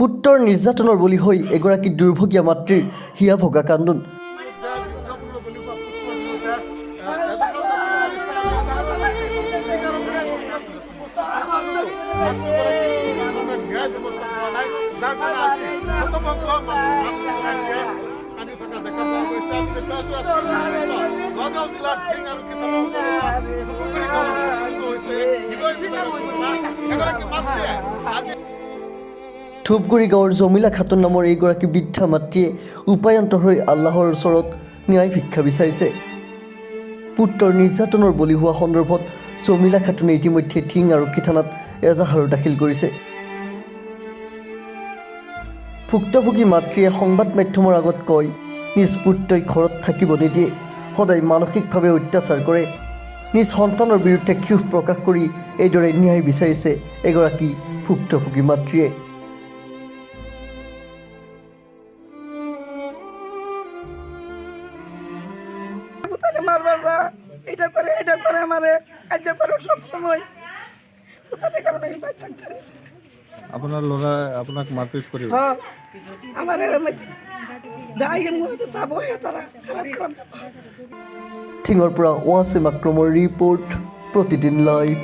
পুত্ৰৰ নিৰ্যাতনৰ বলি হৈ এগৰাকী দুৰ্ভগীয়া মাতৃৰ হিয়া ভগা কান্দোন। ধূপগুৰি গাঁৱৰ জমিলা খাতুন নামৰ এইগৰাকী বৃদ্ধা মাতৃয়ে উপায়ন্তৰ হৈ আল্লাহৰ ওচৰত ন্যায় ভিক্ষা বিচাৰিছে। পুত্ৰৰ নিৰ্যাতনৰ বলি হোৱা সন্দৰ্ভত জমিলা খাতুনে ইতিমধ্যে টিং আৰক্ষী থানাত এজাহাৰো দাখিল কৰিছে। ভুক্তভোগী মাতৃয়ে সংবাদ মাধ্যমৰ আগত কয়, নিজ পুত্ৰই ঘৰত থাকিব নিদিয়ে, সদায় মানসিকভাৱে অত্যাচাৰ কৰে। নিজ সন্তানৰ বিৰুদ্ধে ক্ষোভ প্ৰকাশ কৰি এইদৰে ন্যায় বিচাৰিছে এগৰাকী ভুক্তভোগী মাতৃয়ে। এটা কৰে আমাৰে কাজ কৰে সব সময় আপনাৰ ল'ৰা আপোনাক মাৰপিট কৰিব? আমাৰ যাই তা বহে তাৰা খাৰাপ টিঙৰ পৰা ৱাছিম আক্ৰমৰ ৰিপৰ্ট, প্ৰতিদিন লাইভ।